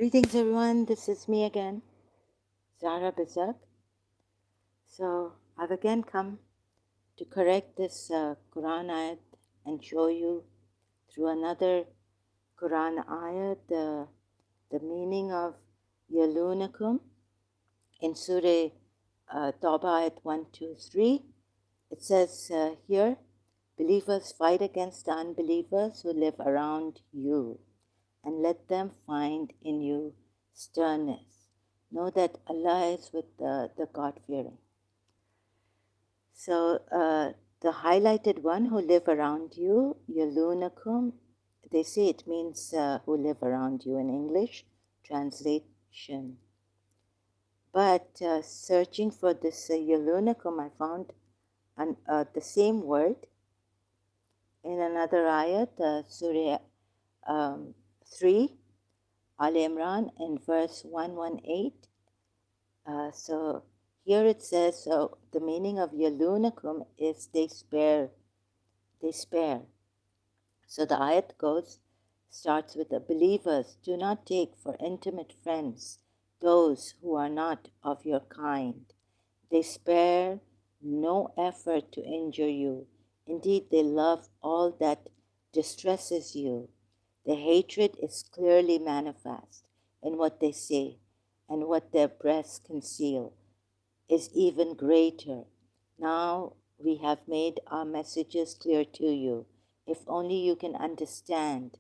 Greetings everyone, this is me again, Zara Bazak. So I've again come to correct this Quran ayat and show you through another Quran ayat the meaning of Yalunakum in Surah Tawbah ayat 1, 2, 3. It says here, believers fight against the unbelievers who live around you, and let them find in you sternness. Know that Allah is with the God-fearing. So the highlighted one, who live around you, yalunakum, they say it means who live around you in English translation. But searching for this yalunakum, I found the same word in another ayat, Surah 3, Al Imran, in verse 118. So here it says, so the meaning of yalunakum is they spare. So the ayat starts with the believers, do not take for intimate friends those who are not of your kind. They spare no effort to injure you. Indeed, they love all that distresses you. The hatred is clearly manifest in what they say, and what their breasts conceal is even greater. Now we have made our messages clear to you. If only you can understand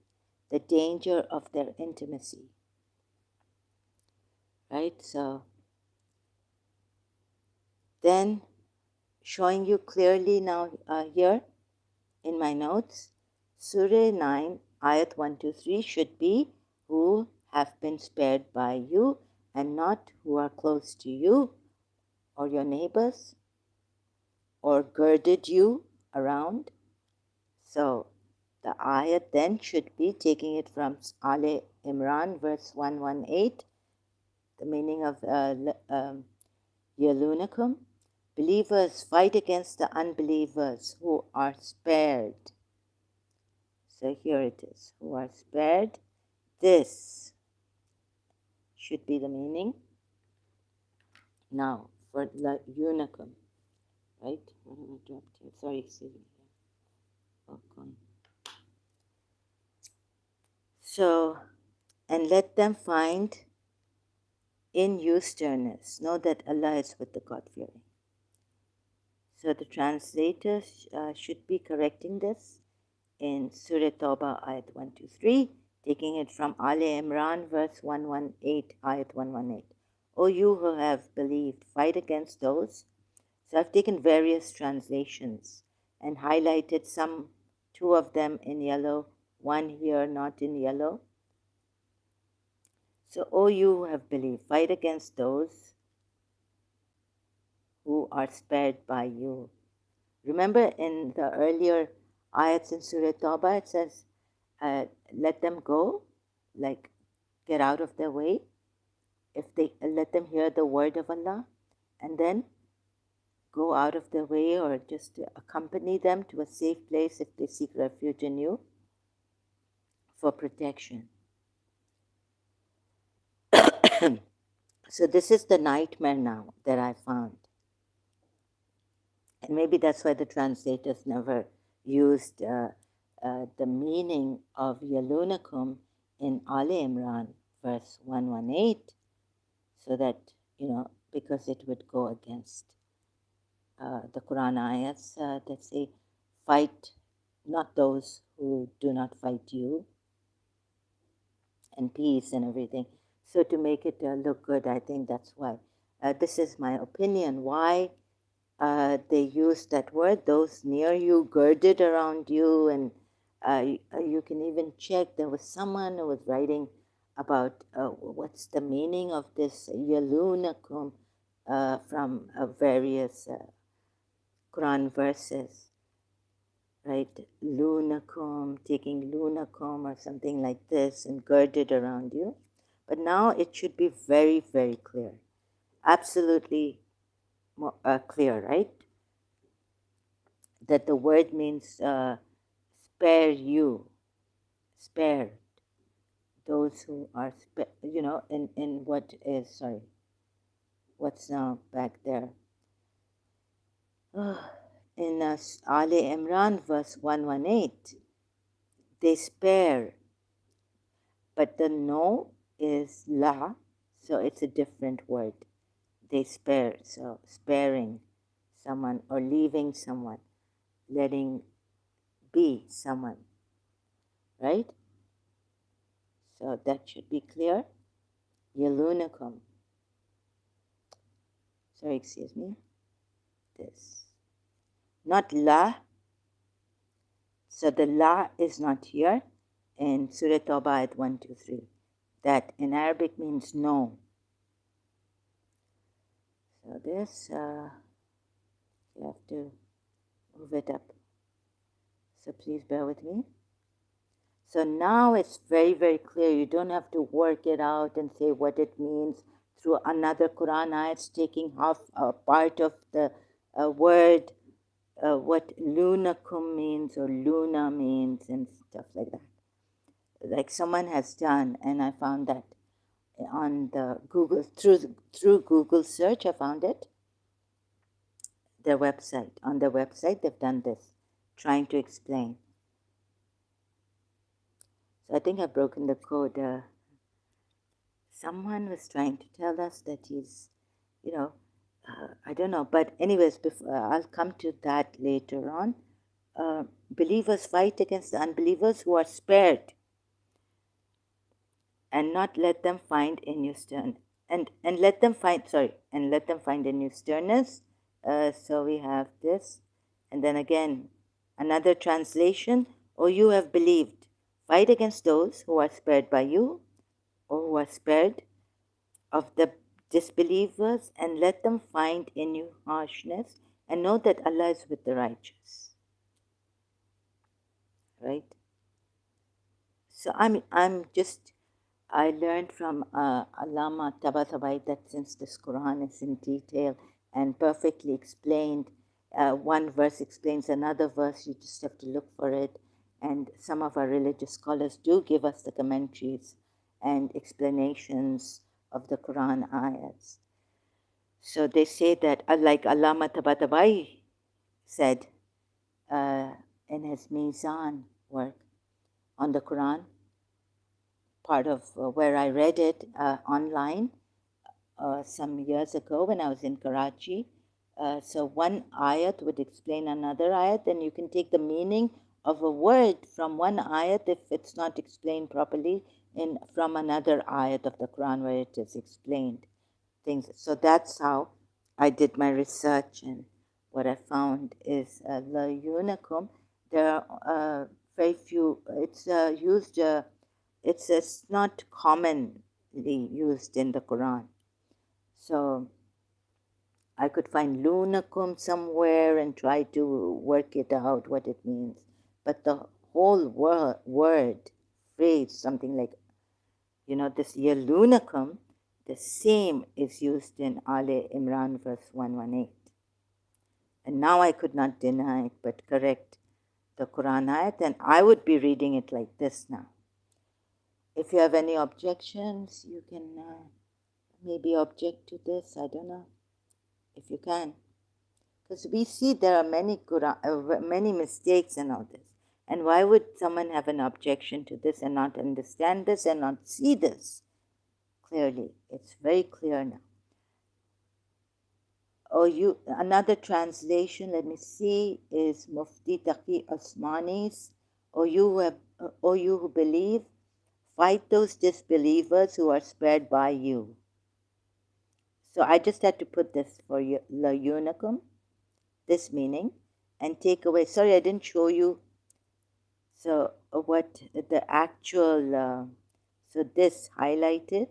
the danger of their intimacy. Right? So then showing you clearly now here in my notes, Surah 9, Ayat 1 to 3 should be who have been spared by you and not who are close to you or your neighbors or girded you around. So the ayat then should be, taking it from Al Imran verse 118, the meaning of yalunakum. Believers fight against the unbelievers who are spared. So here it is, who are spared. This should be the meaning. Now for yalunakum, right? What have I dropped here? Sorry, excuse me. Okay. So, and let them find in you sternness. Know that Allah is with the God-fearing. So the translators should be correcting this in Surah Tawbah, ayat 123, taking it from Ali Imran, verse 118, ayat 118. O you who have believed, fight against those. So I've taken various translations and highlighted two of them in yellow, one here not in yellow. So, O you who have believed, fight against those who are spared by you. Remember in the earlier ayats in Surah Tawbah, it says, let them go, like get out of their way, if they let them hear the word of Allah, and then go out of their way or just accompany them to a safe place if they seek refuge in you for protection. So this is the nightmare now that I found. And maybe that's why the translators never used the meaning of yalunakum in Ali Imran, verse 118, so that, because it would go against the Quran ayats that say, fight not those who do not fight you, and peace and everything. So to make it look good, I think that's why. This is my opinion. Why they use that word, those near you, girded around you, and you can even check. There was someone who was writing about what's the meaning of this yalunakum from various Quran verses, right? Lunakum, taking lunakum or something like this, and girded around you. But now it should be very, very clear, absolutely clear, right? That the word means spare you, spared. those who are, in what is, sorry, what's now back there? In Ali Imran, verse 118, they spare, but the no is la, so it's a different word. They spare, so sparing someone or leaving someone, letting be someone, right? So that should be clear. Yalunakum. Sorry, excuse me. This. Not la. So the la is not here in Surah Tawbah ayat 123. That in Arabic means no. So this, you have to move it up. So please bear with me. So now it's very, very clear. You don't have to work it out and say what it means through another Quran ayat, taking half a part of the word, what lunakum means or luna means and stuff like that. Like someone has done, and I found that on the Google, through Google search, I found it. Their website, on their website, they've done this, trying to explain. So I think I've broken the code. Someone was trying to tell us that he's, I don't know. But anyways, I'll come to that later on. Believers fight against the unbelievers who are spared, and not let them find in you stern, and let them find, and let them find in you sternness. So we have this, and then again another translation. Or you have believed, fight against those who are spared by you, or who are spared of the disbelievers, and let them find in you harshness, and know that Allah is with the righteous. Right? So I learned from Allama Tabatabai that since this Quran is in detail and perfectly explained, one verse explains another verse, you just have to look for it. And some of our religious scholars do give us the commentaries and explanations of the Quran ayats. So they say that, like Allama Tabatabai said in his Mizan work on the Quran, part of where I read it online some years ago when I was in Karachi. So one ayat would explain another ayat, and you can take the meaning of a word from one ayat if it's not explained properly from another ayat of the Quran where it is explained. Things. So that's how I did my research, and what I found is la unicum. There are very few. It's used. It's not commonly used in the Quran. So I could find lunakum somewhere and try to work it out what it means. But the whole word, phrase, something like, this yalunakum, the same is used in Ali Imran verse 118. And now I could not deny it but correct the Quran ayat, and I would be reading it like this now. If you have any objections, you can maybe object to this. I don't know if you can. Because we see there are many mistakes in all this. And why would someone have an objection to this and not understand this and not see this clearly? It's very clear now. Another translation, let me see, is Mufti Taqi Osmani's, O you who believe, fight those disbelievers who are spared by you. So I just had to put this for you, la unicum, this meaning, and take away. Sorry, I didn't show you. So what the actual, so this highlighted,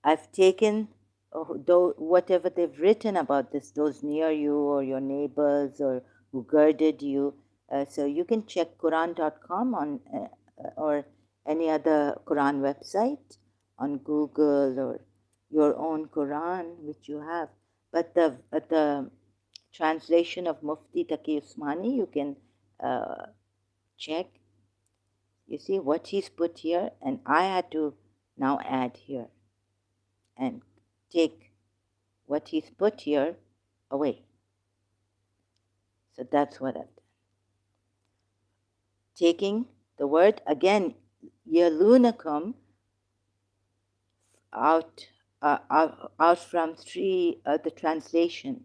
I've taken whatever they've written about this, those near you or your neighbors or who girded you. So you can check Qur'an.com on or any other Quran website on Google or your own Quran, which you have. But the translation of Mufti Taqi Usmani, you can check. You see what he's put here, and I had to now add here and take what he's put here away. So that's what I've done. Taking the word again, Yalunakum, out from the translation,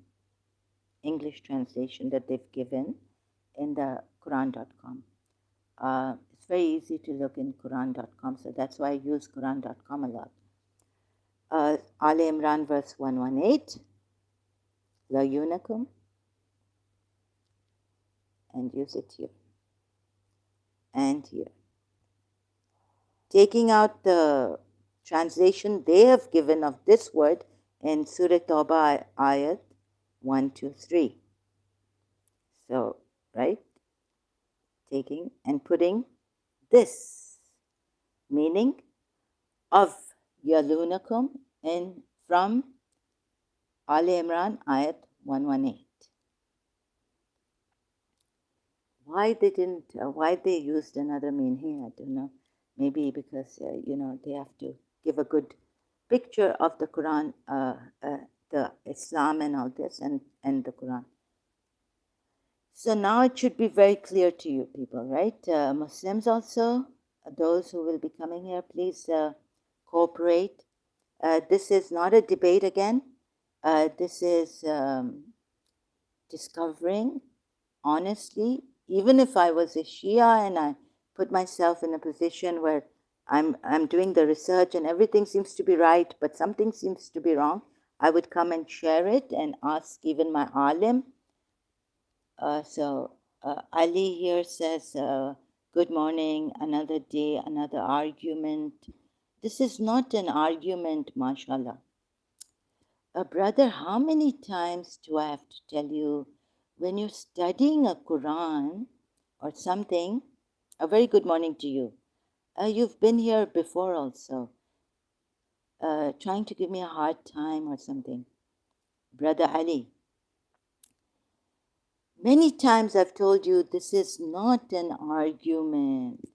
English translation that they've given in the Qur'an.com. It's very easy to look in Qur'an.com, so that's why I use Qur'an.com a lot. Al Imran verse 118, La Yunakum, and use it here and here. Taking out the translation they have given of this word in Surah Tawbah Ayat 1, 2, 3. So, right? Taking and putting this meaning of Yalunakum in from Al Imran Ayat 118. Why they used another meaning, I don't know. Maybe because, they have to give a good picture of the Quran, the Islam and all this, and the Quran. So now it should be very clear to you people, right? Muslims also, those who will be coming here, please cooperate. This is not a debate again. This is discovering, honestly, even if I was a Shia and I put myself in a position where I'm doing the research and everything seems to be right, but something seems to be wrong, I would come and share it and ask even my alim. So Ali here says, good morning, another day, another argument. This is not an argument, mashallah. Brother, how many times do I have to tell you, when you're studying a Quran or something, a very good morning to you. You've been here before also, trying to give me a hard time or something. Brother Ali, many times I've told you this is not an argument.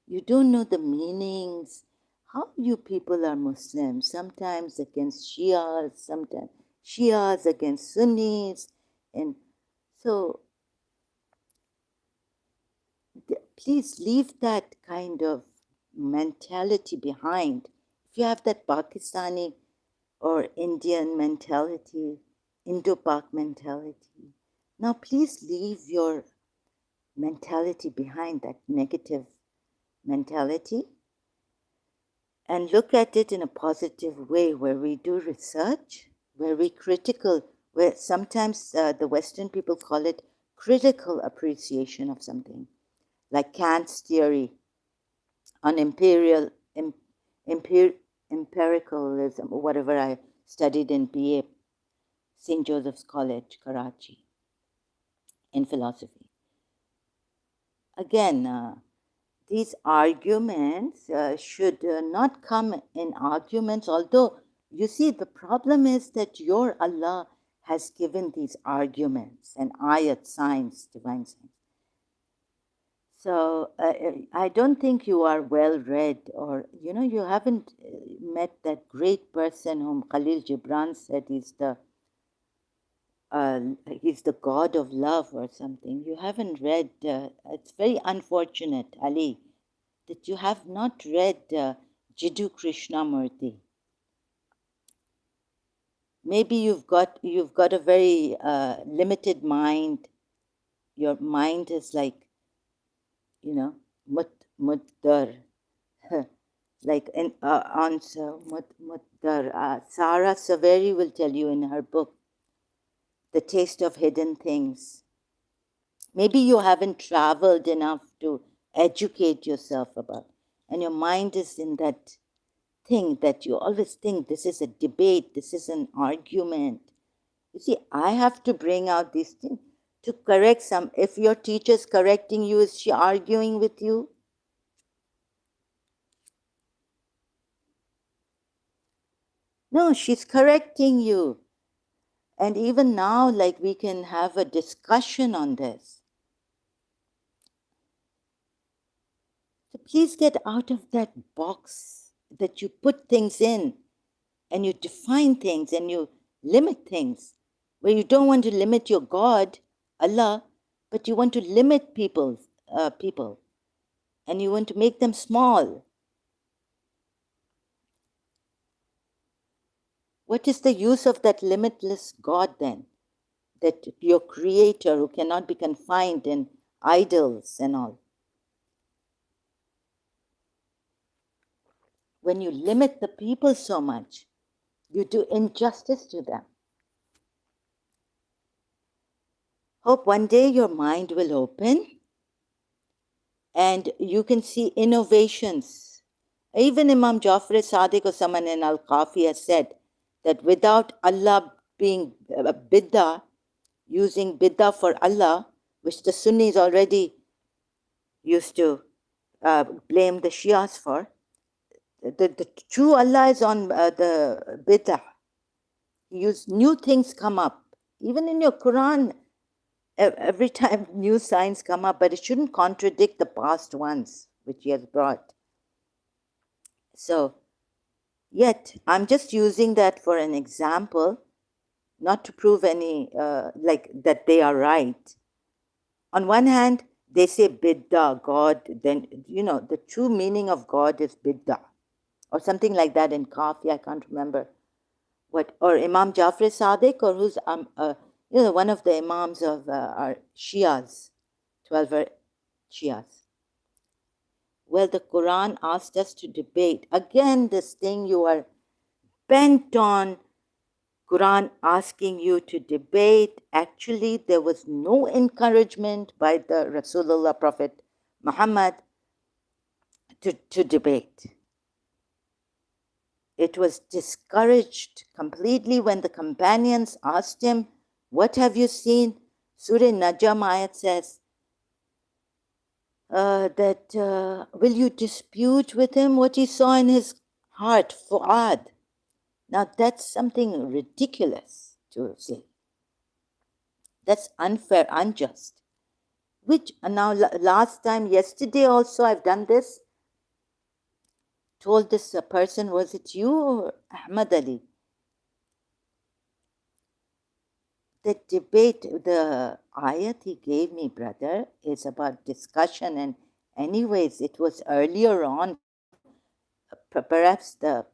You don't know the meanings. How you people are Muslims, sometimes against Shias, sometimes Shias against Sunnis. And so please leave that kind of mentality behind. If you have that Pakistani or Indian mentality, Indo-Pak mentality, now please leave your mentality behind, that negative mentality, and look at it in a positive way, where we do research, where we critical, where sometimes the Western people call it critical appreciation of something, like Kant's theory on empiricalism, or whatever I studied in BA, St. Joseph's College, Karachi, in philosophy. Again, these arguments should not come in arguments, although you see the problem is that your Allah has given these arguments and ayat, science, divine science. So I don't think you are well read, or you haven't met that great person whom Khalil Gibran said he's the God of love or something. You haven't read. It's very unfortunate, Ali, that you have not read Jiddu Krishnamurti. Maybe you've got a very limited mind. Your mind is like, muddar, like answer muddar. Sarah Saveri will tell you in her book, The Taste of Hidden Things. Maybe you haven't traveled enough to educate yourself about, and your mind is in that thing that you always think this is a debate, this is an argument. You see, I have to bring out these things to correct some. If your teacher's correcting you, is she arguing with you? No, she's correcting you. And even now, like, we can have a discussion on this. So please get out of that box that you put things in and you define things and you limit things, where you don't want to limit your God, Allah, but you want to limit people, and you want to make them small. What is the use of that limitless God then? That your creator who cannot be confined in idols and all. When you limit the people so much, you do injustice to them. Hope one day your mind will open and you can see innovations. Even Imam Jafar Sadiq or someone in Al-Qafi has said that without Allah being bid'ah, using bid'ah for Allah, which the Sunnis already used to blame the Shias for, the true Allah is on the bid'ah. New things come up. Even in your Quran, every time new signs come up, but it shouldn't contradict the past ones which he has brought. So, yet, I'm just using that for an example, not to prove any, like that they are right. On one hand, they say bid'ah, God, then, the true meaning of God is bid'ah, or something like that in Kafi, I can't remember. Or Imam Jafar Sadiq, or who's, one of the Imams of our Shias, 12 Shias. Well, the Quran asked us to debate. Again, this thing you are bent on, Quran asking you to debate. Actually, there was no encouragement by the Rasulullah Prophet Muhammad to debate. It was discouraged completely when the companions asked him, what have you seen? Surah Najm ayat says that will you dispute with him what he saw in his heart, fu'ad? Now that's something ridiculous to say. That's unfair, unjust. Which now last time, yesterday also I've done this, told this person, was it you or Ahmad Ali? The debate, the ayat he gave me, brother, is about discussion. And anyways, it was earlier on, perhaps the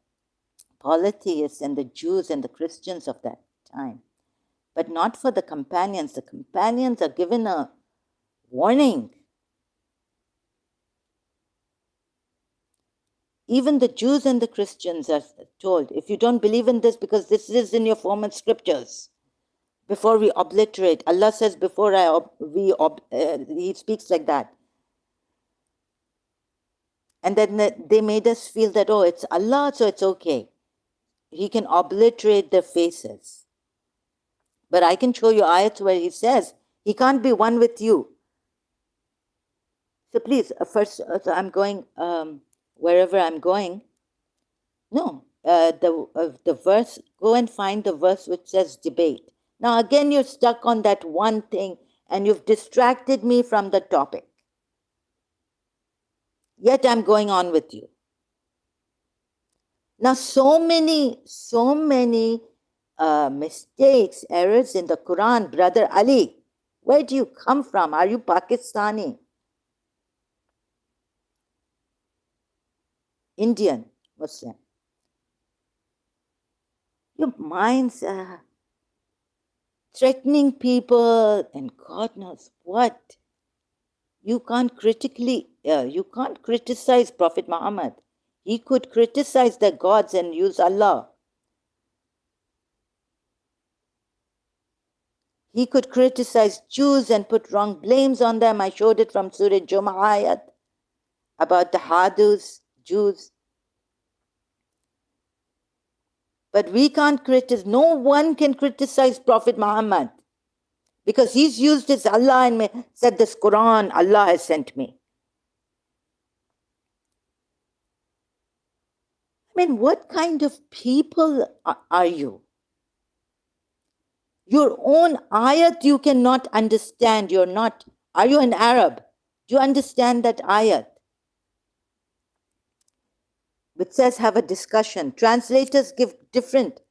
polytheists and the Jews and the Christians of that time, but not for the companions. The companions are given a warning. Even the Jews and the Christians are told, if you don't believe in this, because this is in your former scriptures, before we obliterate, Allah says, He speaks like that. And then they made us feel that, oh, it's Allah, so it's okay. He can obliterate their faces. But I can show you ayats where He says, He can't be one with you. So please, first, so I'm going, wherever I'm going. No, the verse, go and find the verse which says debate. Now again, you're stuck on that one thing and you've distracted me from the topic. Yet I'm going on with you. Now, so many mistakes, errors in the Quran. Brother Ali, where do you come from? Are you Pakistani? Indian, Muslim? Your mind's threatening people and God knows what. You can't criticize Prophet Muhammad. He could criticize the gods and use Allah. He could criticize Jews and put wrong blames on them. I showed it from Surah Ayat about the Hadus, Jews. But we can't criticize, no one can criticize Prophet Muhammad because he's used his Allah and said this Quran, Allah has sent me. I mean, what kind of people are you? Your own ayat you cannot understand. Are you an Arab? Do you understand that ayat? which says have a discussion. Translators give different.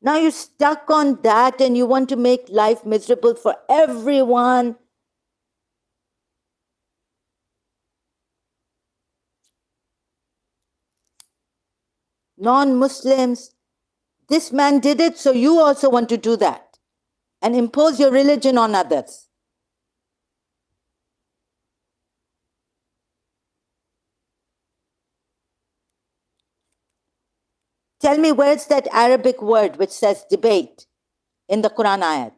Now you're stuck on that and you want to make life miserable for everyone. Non-Muslims, this man did it, so you also want to do that and impose your religion on others. Tell me, where's that Arabic word which says debate in the Quran ayat?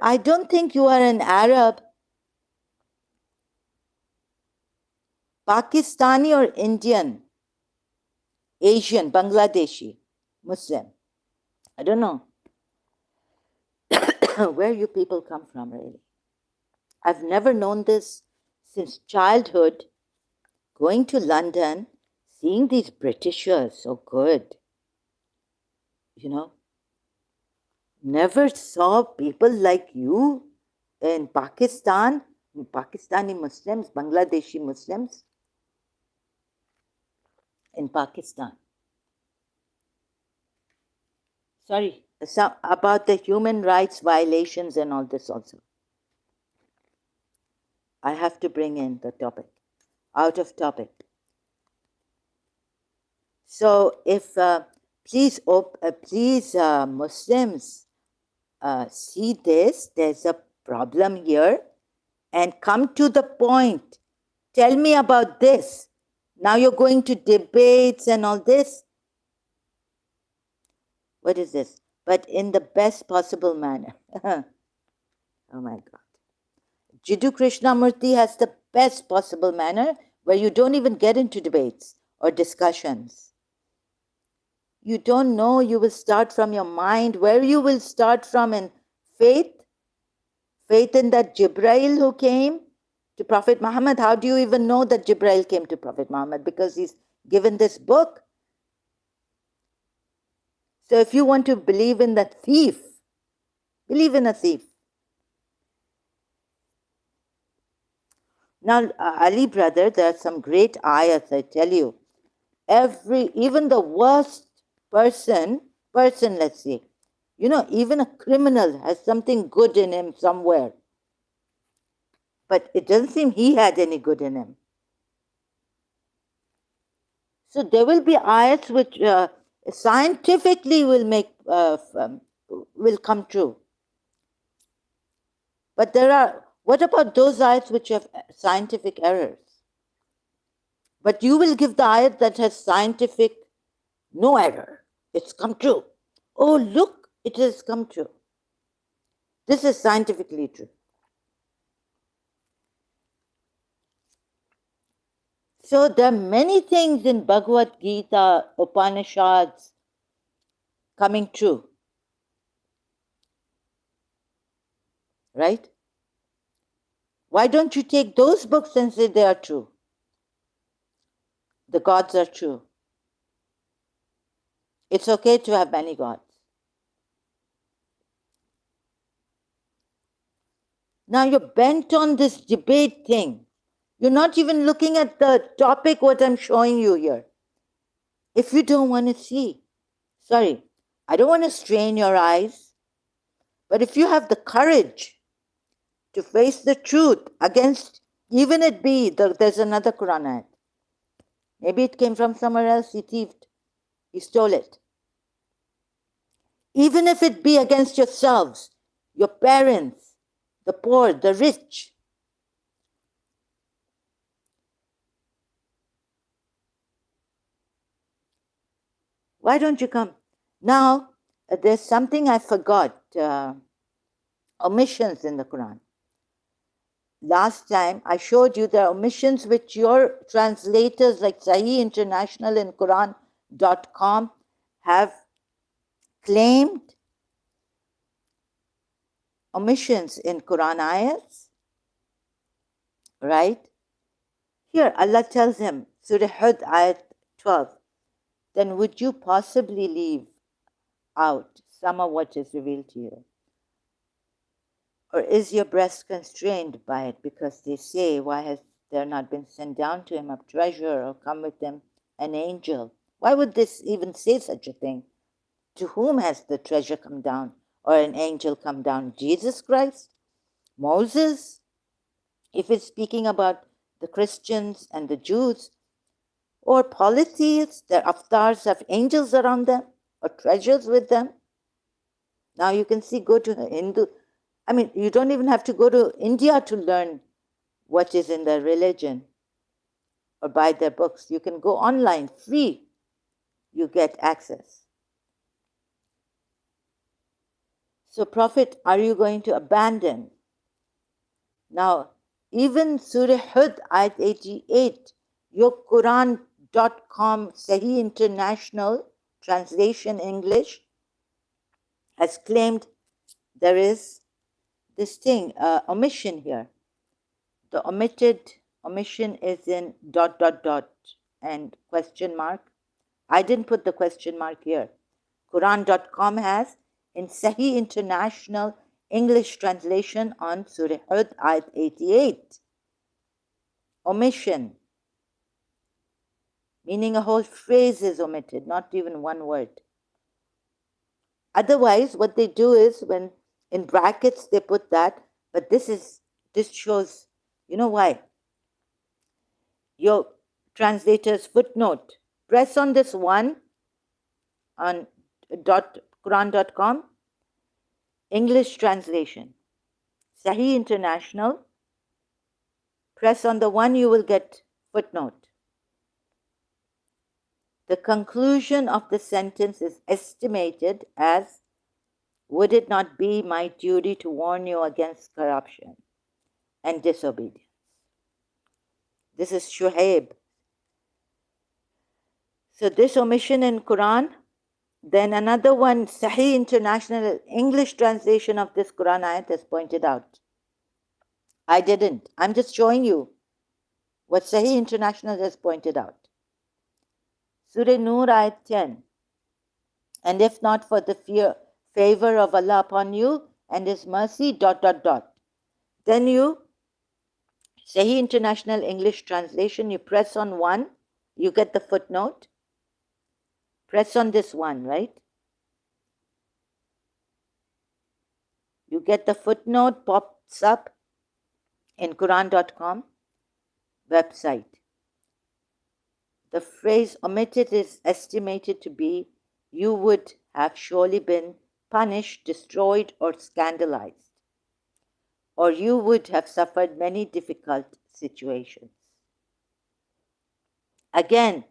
I don't think you are an Arab, Pakistani or Indian, Asian, Bangladeshi, Muslim. I don't know where you people come from, really. I've never known this since childhood, going to London, seeing these Britishers so good. You know, never saw people like you in Pakistan, Pakistani Muslims, Bangladeshi Muslims in Pakistan. Sorry, about the human rights violations and all this also. I have to bring in the topic, out of topic. So if, please Muslims see this, there's a problem here, and come to the point. Tell me about this. Now you're going to debates and all this. What is this? But in the best possible manner. Oh my God. Jiddu Krishnamurti has the best possible manner where you don't even get into debates or discussions. You don't know, you will start from your mind. Where you will start from in faith? Faith in that Jibrail who came to Prophet Muhammad. How do you even know that Jibrail came to Prophet Muhammad? Because he's given this book. So if you want to believe in that thief, believe in a thief. Now, Ali brother, there are some great ayats, I tell you. Even the worst person, let's say, you know, even a criminal has something good in him somewhere. But it doesn't seem he had any good in him. So there will be ayats which scientifically will come true. But what about those ayats which have scientific errors? But you will give the ayat that has scientific, no error. It's come true. Oh, look, it has come true. This is scientifically true. So there are many things in Bhagavad Gita, Upanishads coming true. Right? Why don't you take those books and say they are true? The gods are true. It's okay to have many gods. Now you're bent on this debate thing. You're not even looking at the topic, what I'm showing you here. If you don't want to see, sorry, I don't want to strain your eyes, but if you have the courage to face the truth against, even it be, there's another Qur'an ayat. Maybe it came from somewhere else, he thieved, he stole it. Even if it be against yourselves, your parents, the poor, the rich. Why don't you come? Now, there's something I forgot, omissions in the Quran. Last time I showed you there are omissions which your translators like Sahih International and Quran.com have claimed omissions in Quran ayats, right? Here Allah tells him, Surah Hud ayat 12, then would you possibly leave out some of what is revealed to you? Or is your breast constrained by it? Because they say, why has there not been sent down to him a treasure or come with him an angel? Why would this even say such a thing? To whom has the treasure come down or an angel come down? Jesus Christ? Moses? If it's speaking about the Christians and the Jews, or polytheists, their avatars have angels around them or treasures with them. Now you can see, go to Hindu. I mean, you don't even have to go to India to learn what is in their religion or buy their books. You can go online, free. You get access. So, Prophet, are you going to abandon? Now, even Surah Hud, Ayat 88, your Qur'an.com Sahih International Translation English has claimed there is this thing, omission here. The omission is in ... and question mark. I didn't put the question mark here. Qur'an.com has in Sahih International English translation on Surah Hud, Ayat 88. Omission, meaning a whole phrase is omitted, not even one word. Otherwise, what they do is, when in brackets they put that, but this shows, you know why? Your translator's footnote. Press on this one on Quran.com, English translation, Sahih International. Press on the one, you will get footnote. The conclusion of the sentence is estimated as, would it not be my duty to warn you against corruption and disobedience? This is Shuhaib. So this omission in Quran, then another one, Sahih International English translation of this Quran ayat has pointed out. I didn't. I'm just showing you what Sahih International has pointed out. Surah Nur ayat 10. And if not for the favor of Allah upon you and His mercy, ... Then you, Sahih International English translation, you press on one, you get the footnote. Press on this one, right? You get the footnote, pops up in Quran.com website. The phrase omitted is estimated to be, you would have surely been punished, destroyed, or scandalized, or you would have suffered many difficult situations. Again,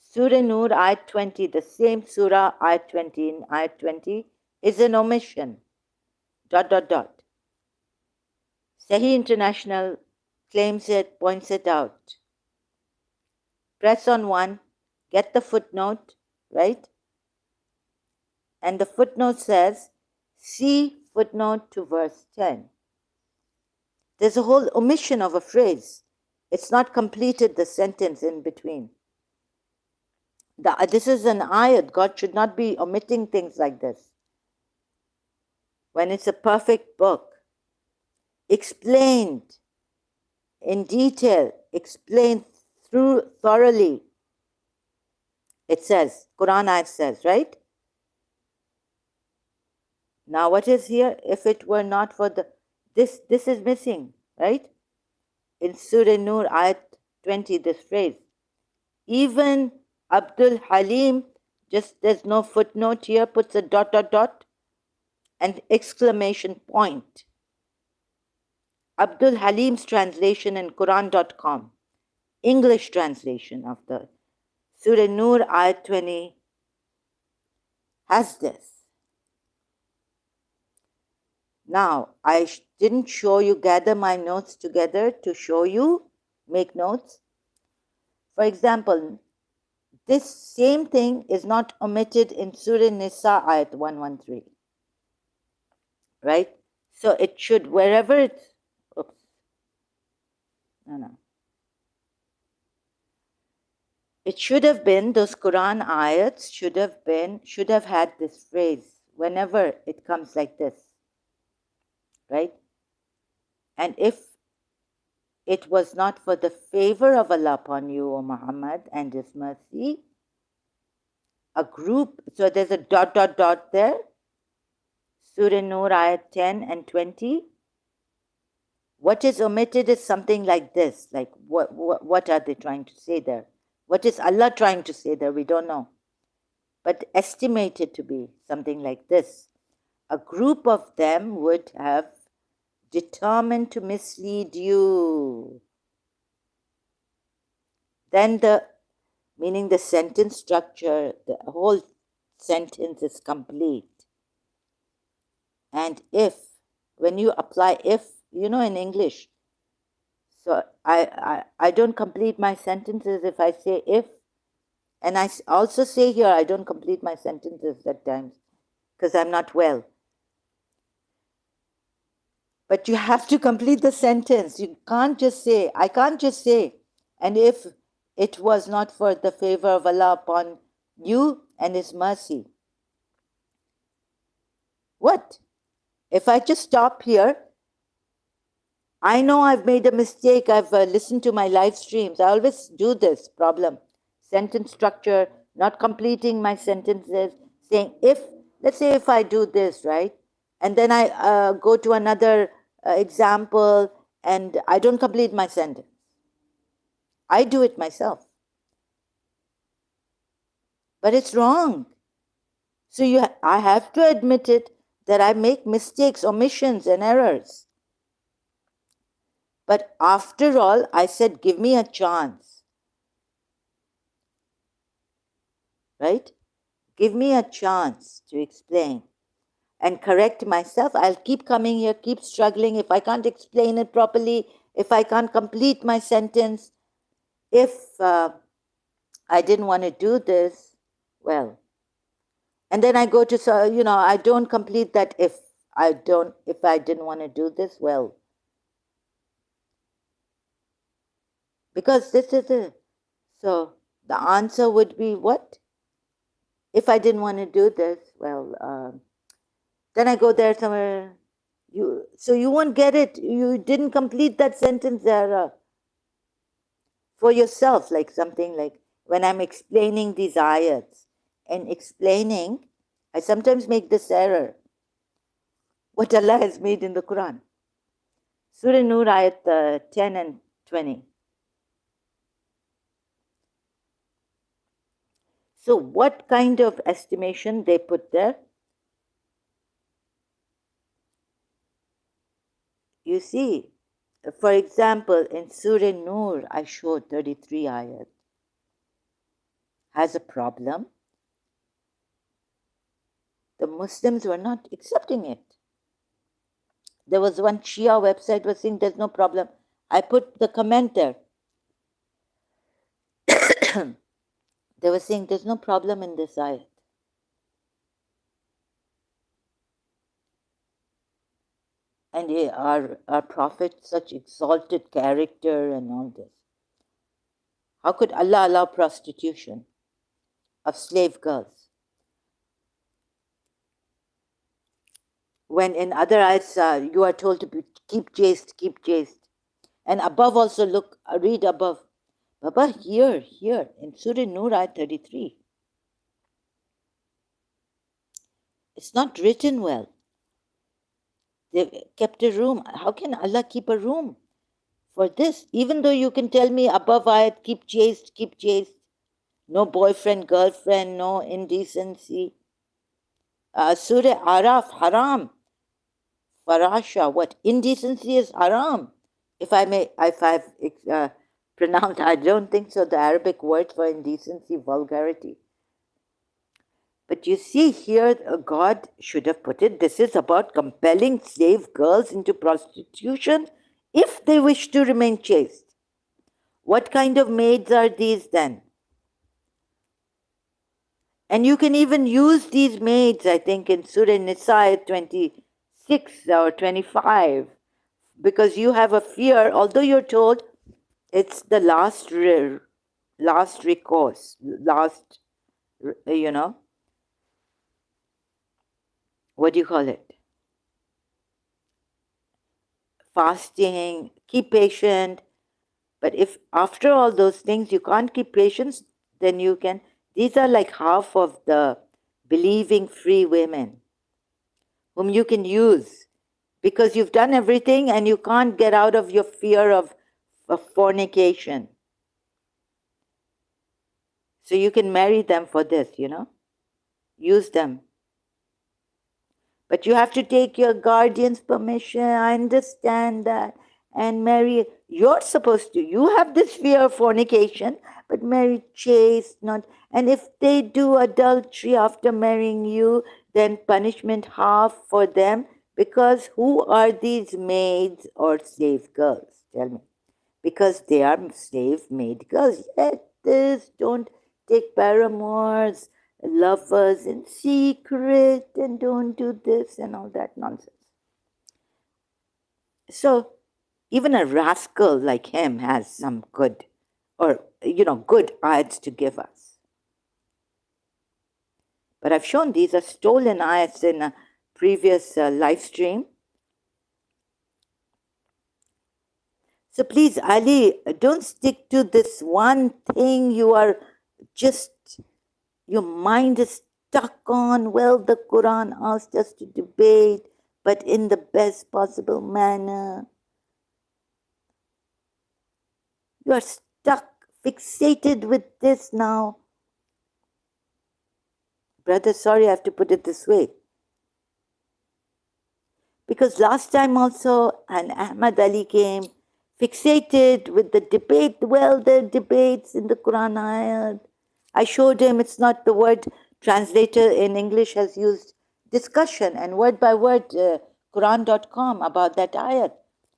Surah Nur, Ayat 20, the same Surah, Ayat 20, in Ayat 20, is an omission, ... Sahih International claims it, points it out. Press on one, get the footnote, right? And the footnote says, see footnote to verse 10. There's a whole omission of a phrase. It's not completed the sentence in between. This is an ayat. God should not be omitting things like this. When it's a perfect book, explained in detail, explained through thoroughly. It says, Quran ayat says, right? Now what is here? If it were not for this is missing, right? In Surah Nur, Ayat 20, this phrase. Even Abdul Halim, just there's no footnote here, puts a ... and exclamation point. Abdul Halim's translation in Quran.com, English translation of the Surah Nur, Ayat 20, has this. Now, I didn't show you, gather my notes together to show you, make notes. For example, this same thing is not omitted in Surah Nisa, Ayat 113. Right? So it should, wherever it's, It should have been, those Quran ayats should have had this phrase whenever it comes like this. Right? And if it was not for the favor of Allah upon you, O Muhammad, and His mercy, a group, so there's a dot, dot, dot there. Surah Nur, Ayat 10 and 20. What is omitted is something like this. Like, what are they trying to say there? What is Allah trying to say there? We don't know. But estimated to be something like this. A group of them would have determined to mislead you. Then meaning the sentence structure, the whole sentence is complete. And if, when you apply if, in English, so I don't complete my sentences if I say if. And I also say here, I don't complete my sentences at times because I'm not well. But you have to complete the sentence. You can't just say, I can't just say, and if it was not for the favor of Allah upon you and His mercy. What? If I just stop here, I know I've made a mistake. I've listened to my live streams. I always do this problem. Sentence structure, not completing my sentences, saying if, let's say if I do this, right? And then I go to another example and I don't complete my sentence. I do it myself. But it's wrong. So I have to admit it that I make mistakes, omissions and errors. But after all, I said, give me a chance. Right? Give me a chance to explain and correct myself. I'll keep coming here, keep struggling. If I can't explain it properly, if I can't complete my sentence, if I didn't want to do this, well. And then I go to, I don't complete that if I didn't want to do this, well. Because this is it. So the answer would be what? If I didn't want to do this, well, then I go there somewhere. So you won't get it. You didn't complete that sentence there for yourself, like something like when I'm explaining these ayats and explaining, I sometimes make this error. What Allah has made in the Qur'an. Surah Nur, Ayat 10 and 20. So what kind of estimation they put there? You see, for example, in Surah Nur, I showed 33 ayat, has a problem. The Muslims were not accepting it. There was one Shia website was saying there's no problem. I put the comment there. They were saying there's no problem in this ayat. And our Prophet, such exalted character and all this. How could Allah allow prostitution of slave girls? When in other ayats you are told to keep chaste. And above also read above. Baba, here, in Surah Nur, ayat 33. It's not written well. They kept a room. How can Allah keep a room for this? Even though you can tell me above ayat, keep chaste. No boyfriend, girlfriend, no indecency. Surah Araf, haram. Farasha, what? Indecency is haram. If I've pronounced, I don't think so, the Arabic word for indecency, vulgarity. But you see here, God should have put it, this is about compelling slave girls into prostitution if they wish to remain chaste. What kind of maids are these then? And you can even use these maids, I think, in Surah Nisa 26 or 25, because you have a fear, although you're told it's the last recourse, what do you call it? fasting, keep patient. But if after all those things you can't keep patience, then you can. These are like half of the believing free women whom you can use because you've done everything and you can't get out of your fear of fornication. So you can marry them for this, use them. But you have to take your guardian's permission. I understand that. And marry, you're supposed to. You have this fear of fornication, but marry chaste, not. And if they do adultery after marrying you, then punishment half for them. Because who are these maids or slave girls? Tell me. Because they are slave maid girls. Yet this, don't take paramours, lovers in secret, and don't do this and all that nonsense. So even a rascal like him has some good, or good ayats to give us. But I've shown these are stolen ayats in a previous live stream. So please, Ali, don't stick to this one thing your mind is stuck on. Well, the Quran asked us to debate, but in the best possible manner. You are stuck, fixated with this now. Brother, sorry I have to put it this way. Because last time also, and Ahmad Ali came, fixated with the debate. Well, the debates in the Quran ayat. I showed him it's not the word translator in English has used discussion and word by word Quran.com about that ayat.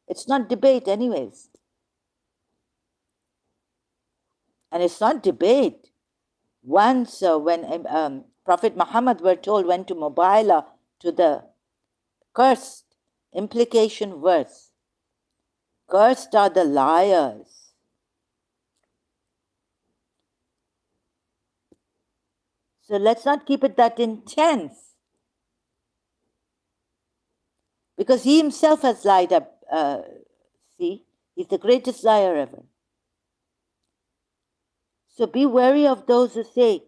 It's not debate anyways. And it's not debate. Once when Prophet Muhammad, we're told, went to Mubailah to the cursed implication verse. Cursed are the liars. So let's not keep it that intense. Because he himself has lied up. See, he's the greatest liar ever. So be wary of those who say,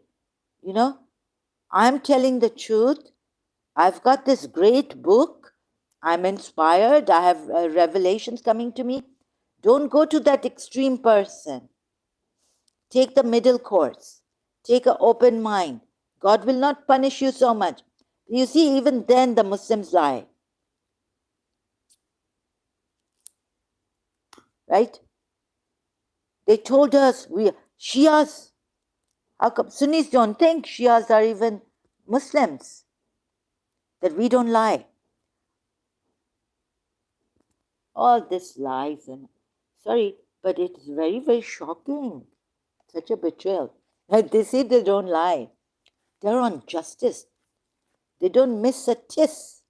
I'm telling the truth. I've got this great book. I'm inspired. I have revelations coming to me. Don't go to that extreme person. Take the middle course. Take an open mind. God will not punish you so much. You see, even then the Muslims lie. Right? They told us, we Shias. How come Sunnis don't think Shias are even Muslims? That we don't lie. All this lies and sorry, but it is very, very shocking. Such a betrayal. They say they don't lie. They're on justice. They don't miss a tis,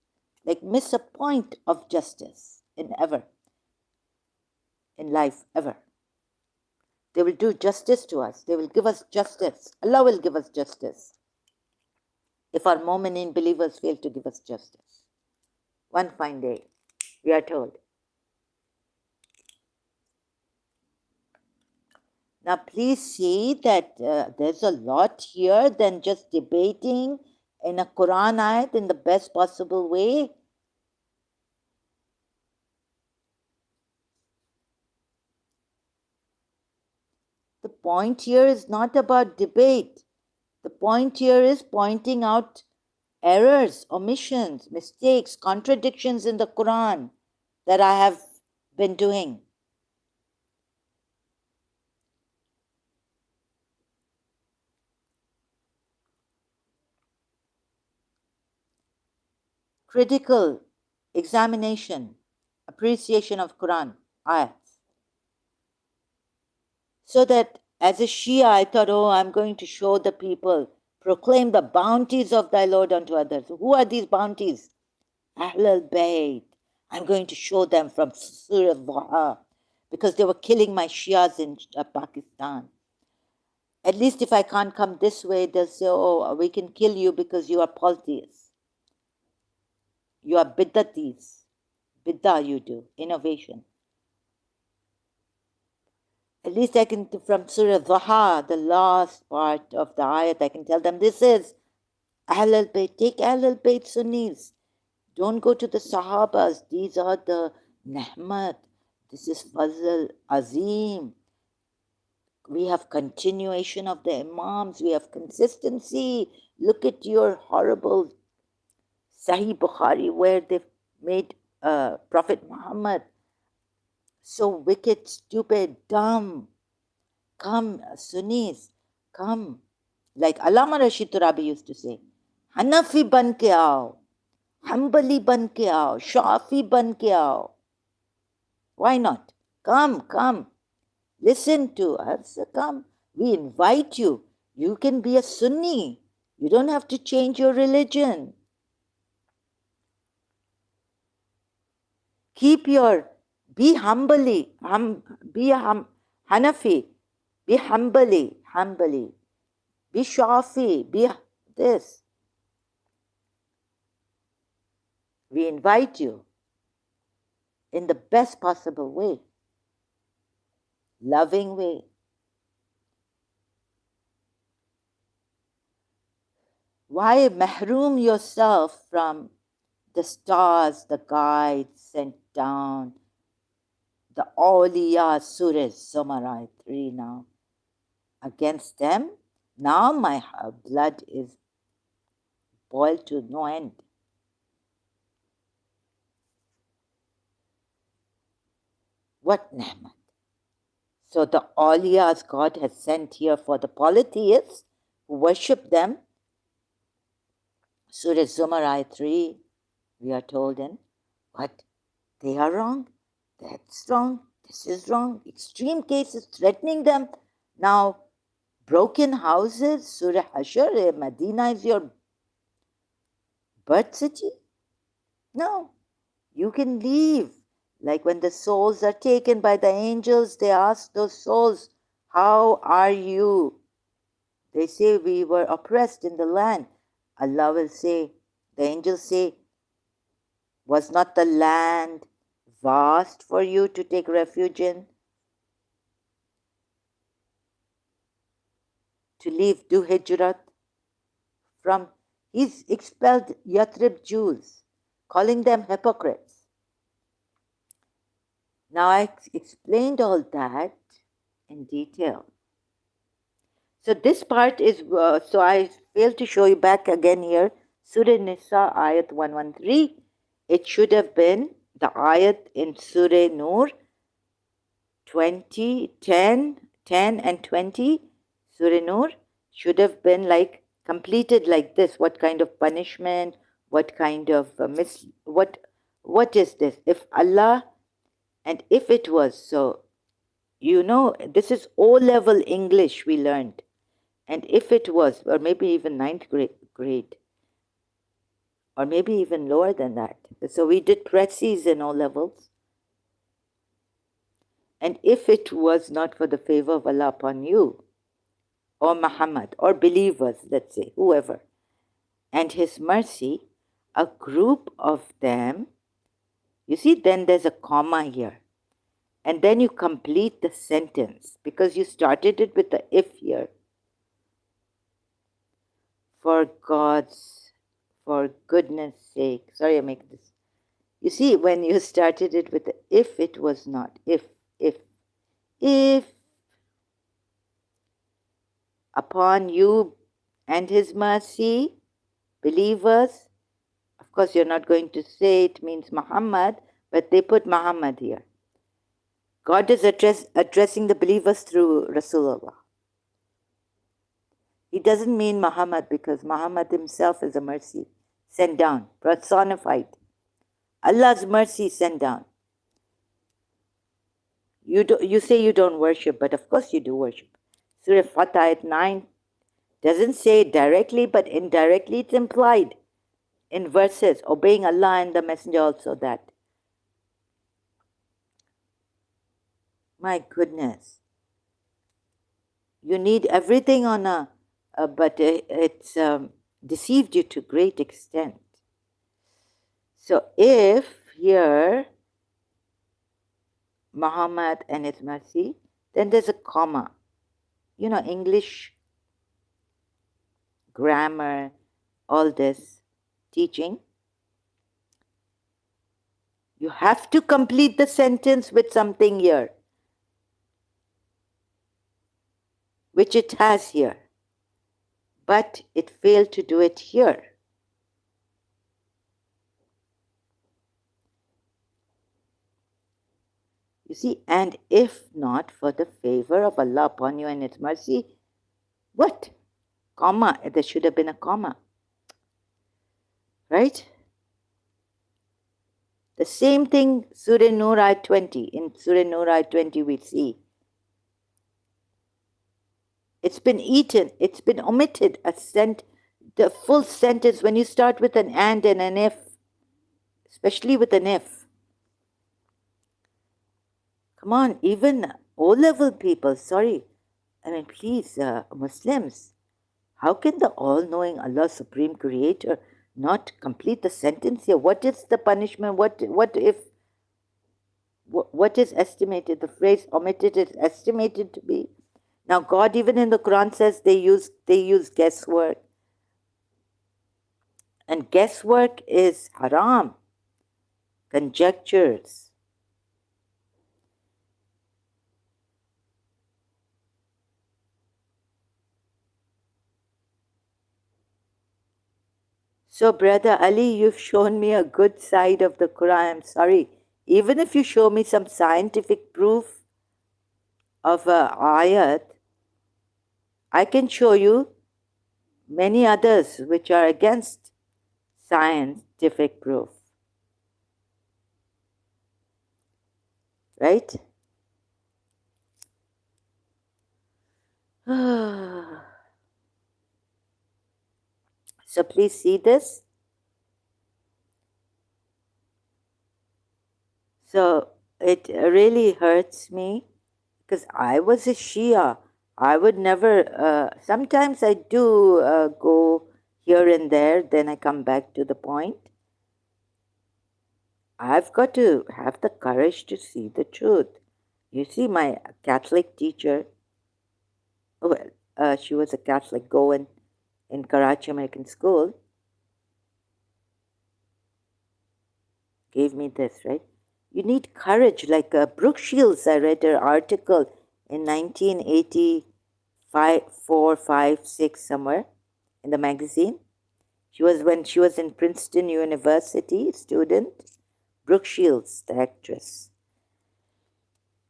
like miss a point of justice in life, ever. They will do justice to us. They will give us justice. Allah will give us justice. If our Mu'mineen believers fail to give us justice. One fine day, we are told. Now please see that there's a lot here than just debating in a Quran ayat in the best possible way. The point here is not about debate. The point here is pointing out errors, omissions, mistakes, contradictions in the Quran that I have been doing. Critical examination, appreciation of Quran ayats. So that as a Shia, I thought, I'm going to show the people, proclaim the bounties of thy Lord unto others. Who are these bounties? Ahl al-Bayt. I'm going to show them from Surah al-Dhaha, because they were killing my Shias in Pakistan. At least if I can't come this way, they'll say, we can kill you because you are polytheists. You are bid'atis. Bid'ah you do, innovation. At least I can, from Surah Dhaha, the last part of the ayat, I can tell them this is Ahlul Bayt. Take Ahlul Bayt Sunnis. Don't go to the Sahabas. These are the Nahmat. This is Fazl Azim. We have continuation of the Imams. We have consistency. Look at your horrible Sahih Bukhari where they've made Prophet Muhammad so wicked, stupid, dumb. Come, Sunnis, come. Like Allama Rashid Turabi used to say, Hanafi ban ke aao, Hanbali ban ke aao, Shafi ban ke aao. Why not? Come. Listen to us. Come. We invite you. You can be a Sunni. You don't have to change your religion. Be humbly, Hanafi, be humbly, be Shafi, be this. We invite you in the best possible way, loving way. Why mahroom yourself from the stars, the guides sent down, the awliya Surah Zumar Ayat 3 now. Against them, now my blood is boiled to no end. What ni'mat. So the awliyas God has sent here for the polytheists who worship them. Surah Zumar Ayat 3, we are told in what? They are wrong. That's wrong. This is wrong. Extreme cases threatening them. Now, broken houses, Surah Hashr, Medina is your birth city? No. You can leave. Like when the souls are taken by the angels, they ask those souls, how are you? They say, we were oppressed in the land. Allah will say, the angels say, was not the land vast for you to take refuge in? To leave, do hijrat from, he's expelled Yathrib Jews, calling them hypocrites. Now I explained all that in detail. So this part is, so I failed to show you back again here, Surah Nisa, Ayat 113. It should have been the Ayat in Surah Nur, 20, 10 and 20. Surah Nur should have been like completed like this. What kind of punishment? What kind of what is this? If Allah, and if it was, so you know, this is O-level English we learned. And if it was, or maybe even ninth grade, or maybe even lower than that. So we did precis in O-levels. And if it was not for the favor of Allah upon you, or Muhammad, or believers, let's say, whoever, and His mercy, a group of them, you see, then there's a comma here. And then you complete the sentence, because you started it with the if here. For goodness sake. Sorry, I make this. You see, when you started it with the if it was not, if upon you and His mercy, believers, of course you're not going to say it means Muhammad, but they put Muhammad here. God is addressing the believers through Rasulullah. He doesn't mean Muhammad, because Muhammad himself is a mercy sent down, personified. Allah's mercy sent down. You say you don't worship, but of course you do worship. Surah Fatah Ayat 9 doesn't say it directly, but indirectly it's implied in verses. Obeying Allah and the Messenger also that. My goodness. You need everything on but it's deceived you to great extent. So if here, Muhammad and his mercy, then there's a comma. You know, English grammar, all this teaching. You have to complete the sentence with something here, which it has here. But it failed to do it here. You see, and if not for the favor of Allah upon you and His mercy, what? Comma, there should have been a comma. Right? The same thing, Surah Nur Ayat 20. In Surah Nur Ayat 20 we see. It's been eaten, it's been omitted, the full sentence when you start with an and an if, especially with an if. Come on, even O-level people, sorry. I mean, please, Muslims, how can the all-knowing Allah, Supreme Creator, not complete the sentence here? What is the punishment? What is estimated? The phrase omitted is estimated to be. Now, God, even in the Quran, says they use guesswork. And guesswork is haram. Conjectures. So, Brother Ali, you've shown me a good side of the Quran. I'm sorry. Even if you show me some scientific proof of a ayat, I can show you many others which are against scientific proof. Right? So please see this. So it really hurts me because I was a Shia. I would never, sometimes I do go here and there, then I come back to the point. I've got to have the courage to see the truth. You see, my Catholic teacher, she was a Catholic Goan in Karachi American School, gave me this, right? You need courage. Like Brooke Shields, I read her article in 1985, 4, 5, 6, somewhere in the magazine. When she was in Princeton University, student, Brooke Shields, the actress.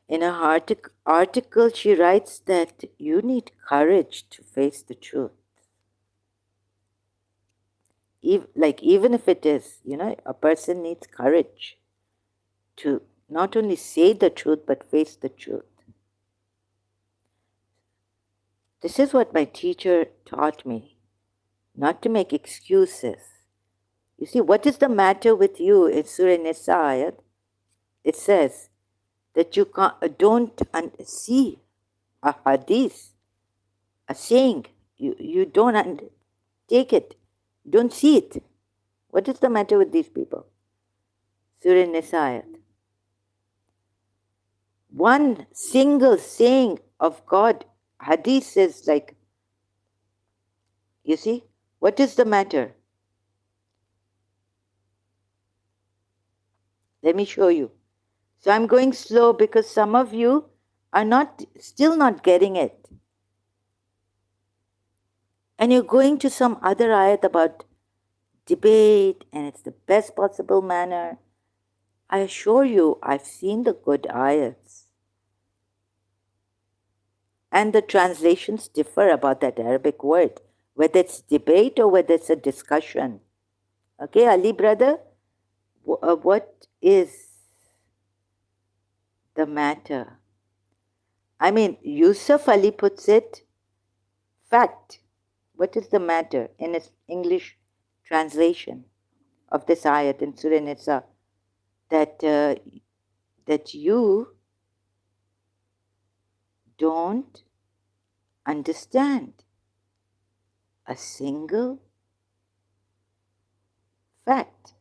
In her article, she writes that you need courage to face the truth. Even if it is, a person needs courage to not only say the truth, but face the truth. This is what my teacher taught me, not to make excuses. You see, what is the matter with you in Surah Nisa ayat? It says that you don't see a hadith, a saying. You don't take it. You don't see it. What is the matter with these people? Surah Nisa ayat. One single saying of God, hadith is like, you see, what is the matter? Let me show you. So I'm going slow because some of you are still not getting it. And you're going to some other ayat about debate and it's the best possible manner. I assure you, I've seen the good ayats. And the translations differ about that Arabic word, whether it's debate or whether it's a discussion. Okay, Ali brother, what is the matter? I mean, Yusuf Ali puts it, fact. What is the matter in its English translation of this ayat in Surah Nisa? That you don't understand a single fact.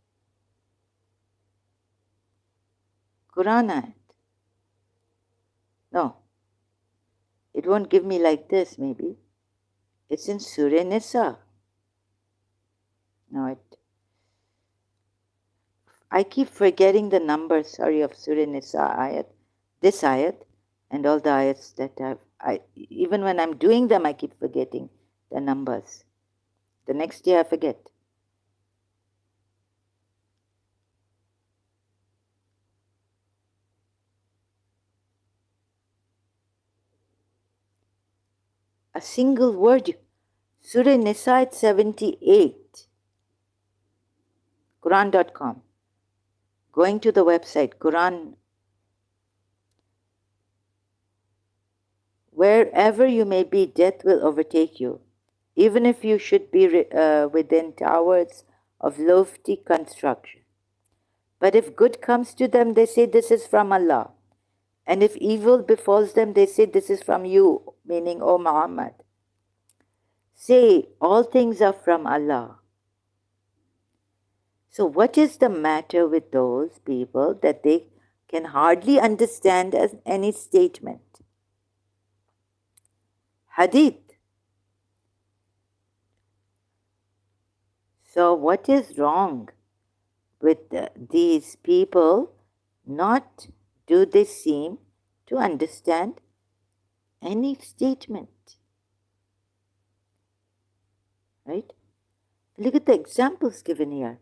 Qur'an ayat. No, it won't give me like this, maybe. It's in Surah Nisa. No, I keep forgetting the number, sorry, of Surah Nisa ayat, this ayat, and all the ayats that even when I'm doing them, I keep forgetting the numbers. The next day I forget. A single word. Surah Nisa 78. Qur'an.com. Going to the website, Qur'an. Wherever you may be, death will overtake you. Even if you should be within towers of lofty construction. But if good comes to them, they say this is from Allah. And if evil befalls them, they say this is from you, meaning, O Muhammad. Say, all things are from Allah. So what is the matter with those people that they can hardly understand as any statement? Hadith. So what is wrong with these people? Not do they seem to understand any statement? Right? Look at the examples given here.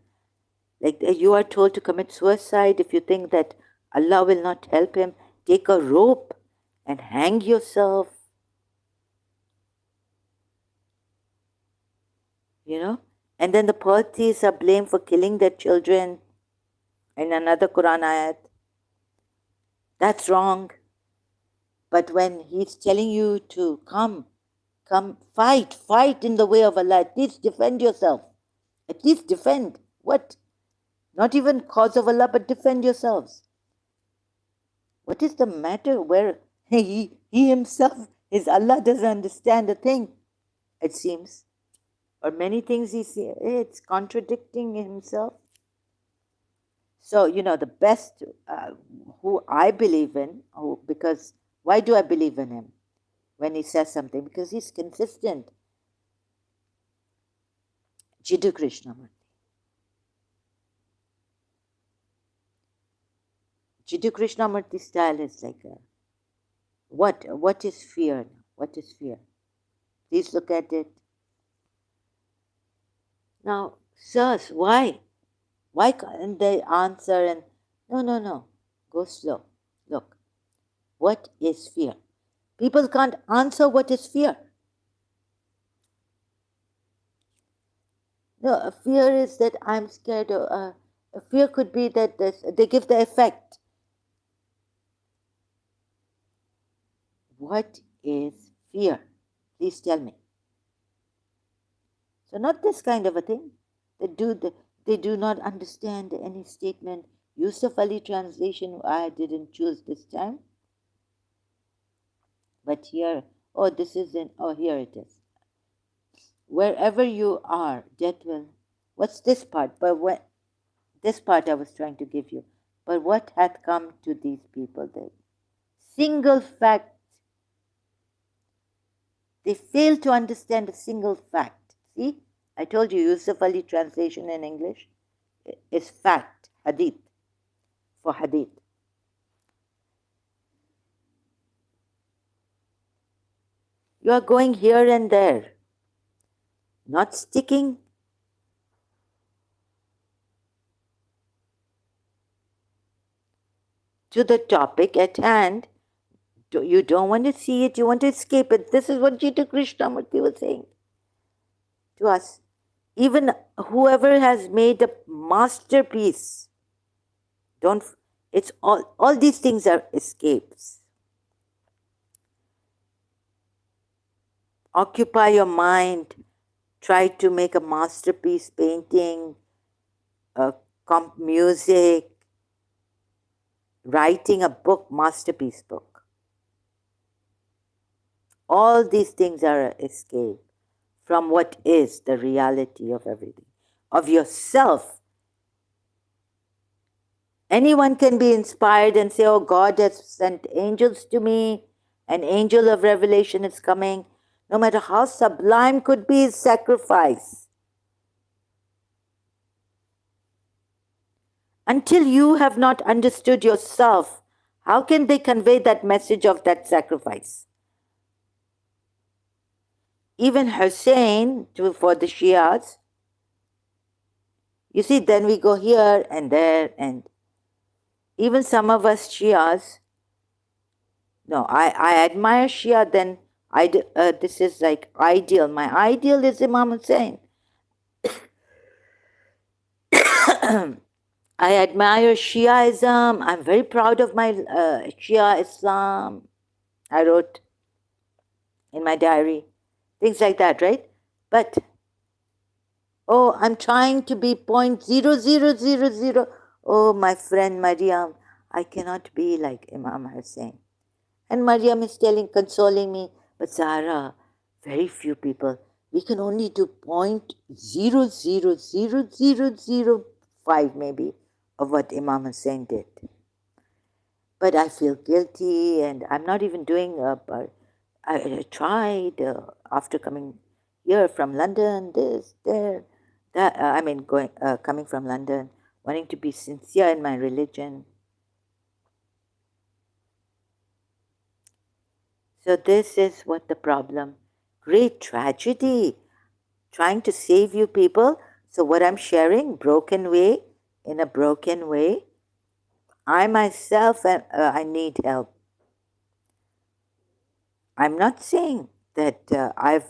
Like you are told to commit suicide if you think that Allah will not help him. Take a rope and hang yourself. You know? And then the polytheists are blamed for killing their children in another Qur'an ayat. That's wrong. But when he's telling you to come fight in the way of Allah, at least defend yourself. At least defend. What? Not even cause of Allah, but defend yourselves. What is the matter where he himself, his Allah doesn't understand a thing, it seems. Or many things he sees, it's contradicting himself. So, the best who I believe in, because why do I believe in him when he says something? Because he's consistent. Jiddu Krishnamurti. Jiddu Krishnamurti style is like what is fear? What is fear? Please look at it. Now, sirs, why? Why can't they answer and no, go slow. Look, what is fear? People can't answer what is fear. No, a fear is that I'm scared. A fear could be that they give the effect. What is fear? Please tell me. So not this kind of a thing. They do not understand any statement. Yusuf Ali translation I didn't choose this time. But here, here it is. Wherever you are, death will. What's this part? This part I was trying to give you. But what hath come to these people? The single fact. They fail to understand a single fact. See, I told you Yusuf Ali translation in English is fact, hadith, for hadith. You are going here and there, not sticking to the topic at hand. You don't want to see it, you want to escape it. This is what Jiddu Krishnamurti was saying to us. Even whoever has made a masterpiece, it's all these things are escapes. Occupy your mind, try to make a masterpiece painting, music, writing a book, masterpiece book. All these things are an escape from what is the reality of everything, of yourself. Anyone can be inspired and say, oh, God has sent angels to me, an angel of revelation is coming. No matter how sublime could be his sacrifice, until you have not understood yourself, how can they convey that message of that sacrifice? Even Hussein, for the Shias, you see, then we go here and there, and even some of us Shias, no, I admire Shia, then this is like ideal. My ideal is Imam Hussein. I admire Shiaism. I'm very proud of my Shia Islam. I wrote in my diary, things like that, right? But, oh, I'm trying to be 0.0000. Oh, my friend Mariam, I cannot be like Imam Hussein. And Mariam is consoling me, but Zahra, very few people, we can only do 0.00005 maybe of what Imam Hussein did. But I feel guilty, and I'm not even doing, I tried after coming here from London, this, there, that, coming from London, wanting to be sincere in my religion. So this is what the problem, great tragedy, trying to save you people. So what I'm sharing, broken way, in a broken way, I myself, I need help. I'm not saying that Jiddu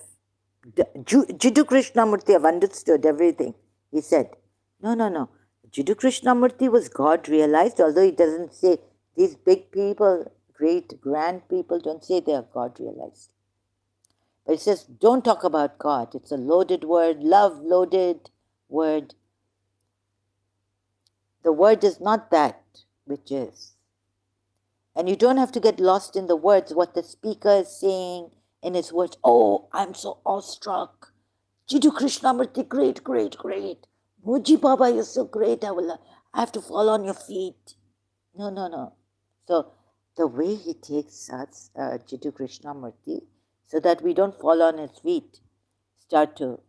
Krishnamurti, I've understood everything he said. No. Jiddu Krishnamurti was God realized, although he doesn't say, these big people, great grand people don't say they are God realized. But it says, don't talk about God. It's a loaded word, love loaded word. The word is not that which is. And you don't have to get lost in the words, what the speaker is saying in his words. Oh, I'm so awestruck. Jiddu Krishnamurti, great. Muji Baba, you're so great. I have to fall on your feet. No. So the way he takes us, Jiddu Krishnamurti, so that we don't fall on his feet, start to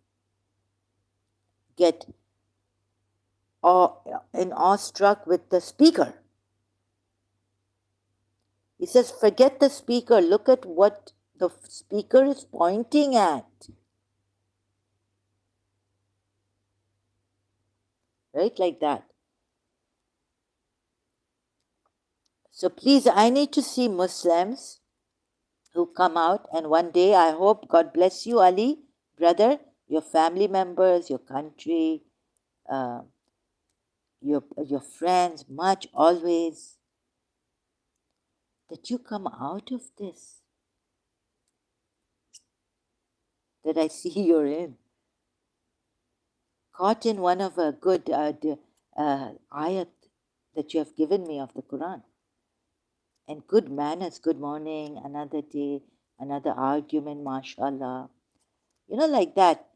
get awestruck with the speaker. He says, forget the speaker. Look at what the speaker is pointing at. Right? Like that. So please, I need to see Muslims who come out, and one day I hope, God bless you, Ali, brother, your family members, your country, your friends, much, always, that you come out of this, that I see you're in. Caught in one of a good ayat that you have given me of the Qur'an. And good manners, good morning, another day, another argument, mashallah. You know, like that.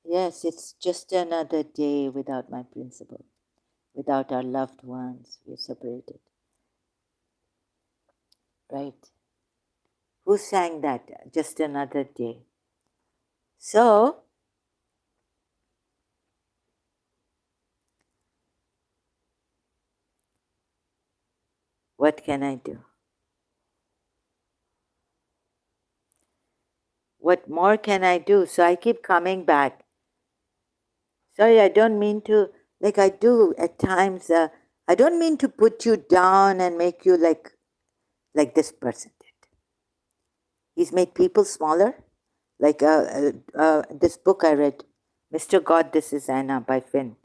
Yes, it's just another day without my principal, without our loved ones. We're separated. Right? Who sang that? Just another day. So, what can I do? What more can I do? So I keep coming back. Sorry, I don't mean to, like I do at times, I don't mean to put you down and make you like this person did. He's made people smaller. Like this book I read, Mr. God, This Is Anna by Finn.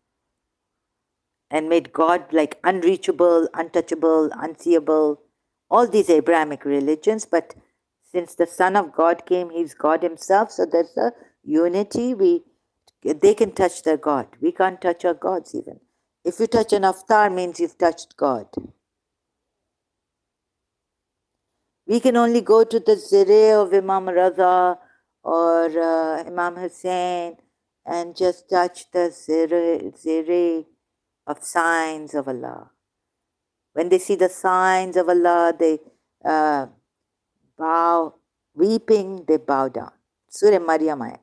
And made God like unreachable, untouchable, unseeable, all these Abrahamic religions. But since the Son of God came, he's God himself. So there's a unity. They can touch their God. We can't touch our gods even. If you touch an avatar, means you've touched God. We can only go to the zire of Imam Raza or Imam Hussein and just touch the zire of signs of Allah. When they see the signs of Allah, they bow, weeping, they bow down. Surah Maryam ayat.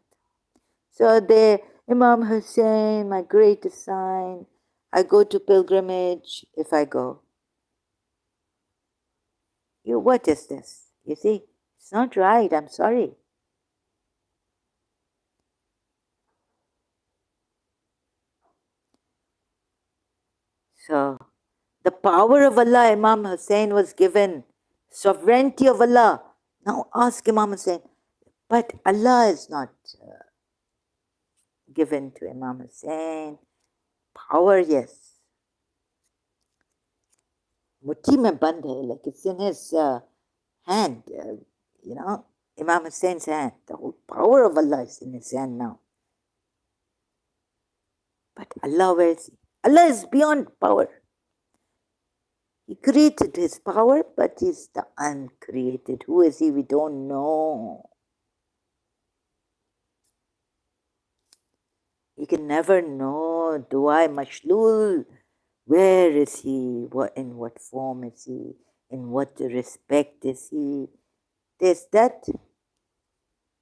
So they, Imam Hussein, my greatest sign, I go to pilgrimage if I go. What is this? You see, it's not right, I'm sorry. So, the power of Allah, Imam Hussein was given, sovereignty of Allah. Now ask Imam Hussein, but Allah is not given to Imam Hussein. Power, yes. Mutti mein band hai, like it's in his hand, Imam Hussein's hand. The whole power of Allah is in his hand now. But Allah, where is he? Allah is beyond power. He created his power, but he's the uncreated. Who is he? We don't know. You can never know. Du'a mashlul. Where is he? In what form is he? In what respect is he? There's that.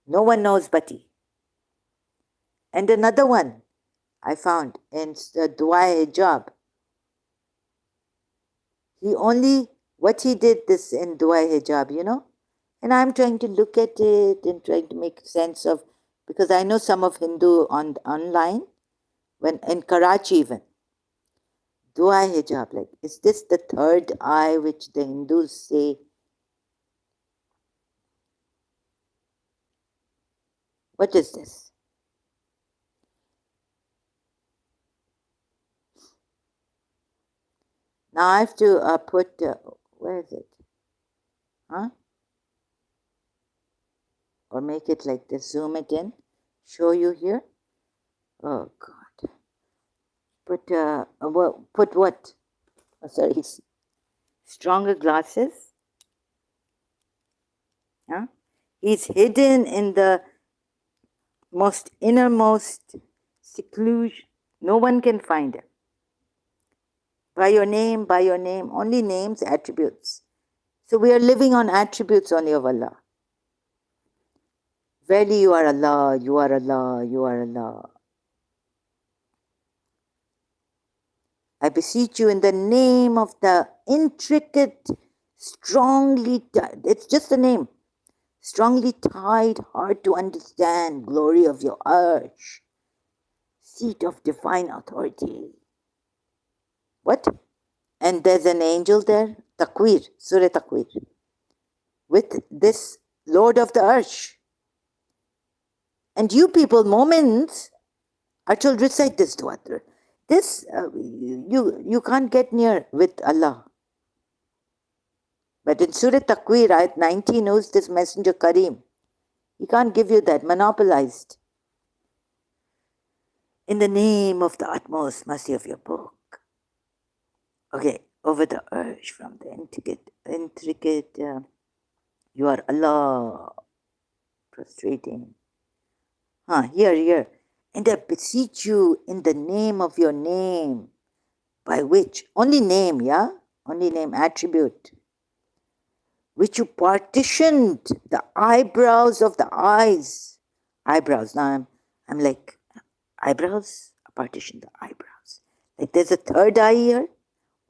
No one knows but he. And another one I found in the Du'a hijab. What he did this in Du'a hijab, And I'm trying to look at it and trying to make sense of, because I know some of Hindu online, when in Karachi even. Dua hijab, like, is this the third eye which the Hindus say? What is this? Now I have to put, where is it? Huh? Or make it like this, zoom it in, show you here. Oh God. Put what? Oh, sorry, stronger glasses. Huh? He's hidden in the most innermost seclusion. No one can find him. By your name, only names, attributes. So we are living on attributes only of Allah. Verily you are Allah, you are Allah, you are Allah. I beseech you in the name of the intricate, it's just a name, strongly tied, hard to understand glory of your arsh, seat of divine authority. What? And there's an angel there, Takwir, Surah Takwir, with this Lord of the Arsh. And you people, moments, are told recite this dua. This, you can't get near with Allah. But in Surah Takwir, Ayat 19, who's this Messenger Kareem? He can't give you that, monopolized. In the name of the utmost mercy of your book. Okay, over the urge from the intricate, you are Allah, prostrating. Here. And I beseech you in the name of your name, by which, only name, only name, attribute, which you partitioned the eyebrows of the eyes. Eyebrows, now I'm like, eyebrows? Partition the eyebrows. Like there's a third eye here.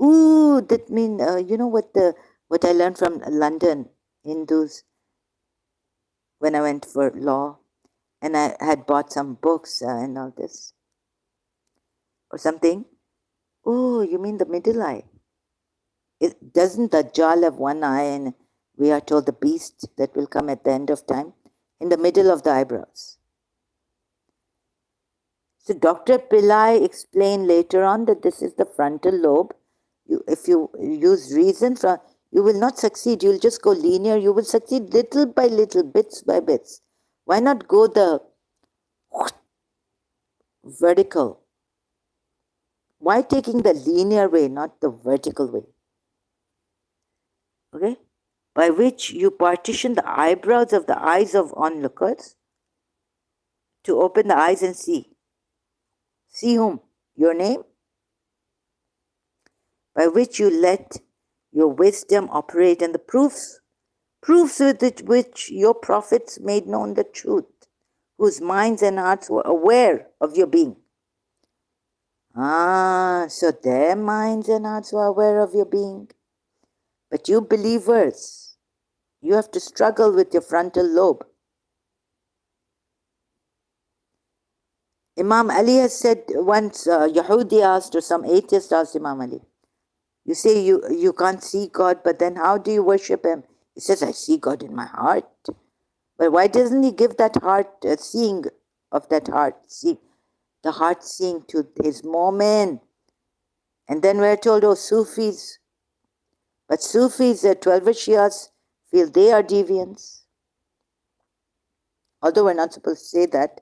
Ooh, that means, you know what I learned from London, Hindus, when I went for law, and I had bought some books and all this, or something. Oh, you mean the middle eye? Doesn't Dajjal have one eye, and we are told the beast that will come at the end of time, in the middle of the eyebrows? So Dr. Pillai explained later on that this is the frontal lobe. If you use reason, you will not succeed. You'll just go linear. You will succeed little by little, bits by bits. Why not go the vertical? Why taking the linear way, not the vertical way? Okay? By which you partition the eyebrows of the eyes of onlookers to open the eyes and see. See whom? Your name? By which you let your wisdom operate, and the proofs with which your prophets made known the truth, whose minds and hearts were aware of your being. So their minds and hearts were aware of your being. But you believers, you have to struggle with your frontal lobe. Imam Ali has said once, Yahudi asked, or some atheist asked Imam Ali, you say you can't see God, but then how do you worship him? He says, I see God in my heart. But why doesn't he give that heart, seeing of that heart, see the heart seeing to his mu'min? And then we're told, oh, Sufis. But Sufis, the 12 Shias, feel they are deviants. Although we're not supposed to say that.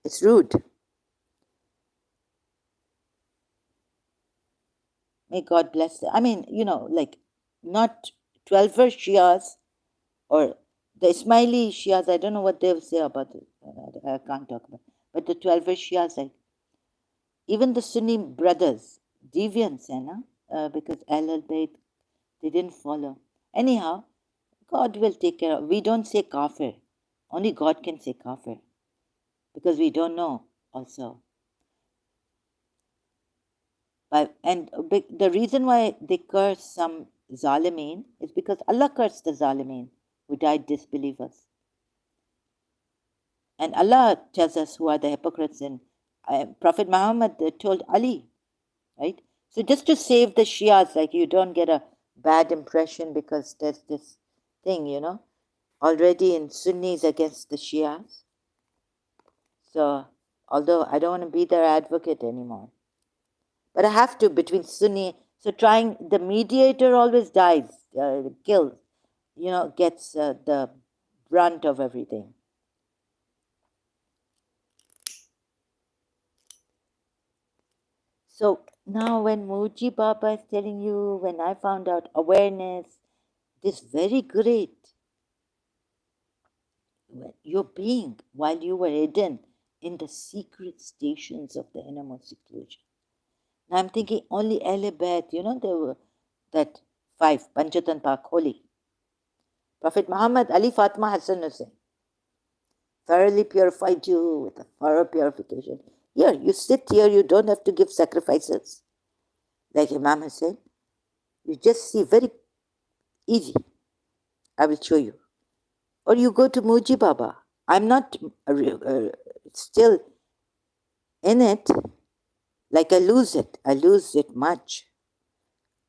It's rude. May God bless them. I mean, like not 12 Shias or the Ismaili Shias. I don't know what they'll say about it. I can't talk about it. But the 12 Shias, like, even the Sunni brothers, deviants, because Ahlul Bayt, they didn't follow. Anyhow, God will take care of. We don't say kafir. Only God can say kafir. Because we don't know also. And the reason why they curse some Zalimeen is because Allah cursed the Zalimeen who died disbelievers. And Allah tells us who are the hypocrites. And Prophet Muhammad told Ali, right? So just to save the Shias, like you don't get a bad impression because there's this thing, already in Sunnis against the Shias. So, although I don't want to be their advocate anymore. But I have to between Sunni. So the mediator always dies, kills, gets the brunt of everything. So now when Muji Baba is telling you, when I found out awareness, this very great, your being while you were hidden in the secret stations of the innermost seclusion. Now I'm thinking only Alibet, there were that 5, Panchatan Pak Holy. Prophet Muhammad, Ali, Fatima, Hassan, Hussein thoroughly purified you with a thorough purification. Here, you sit here, you don't have to give sacrifices. Like Imam Hussein, you just see very easy. I will show you. Or you go to Muji Baba. I'm not still in it. Like I lose it. I lose it much.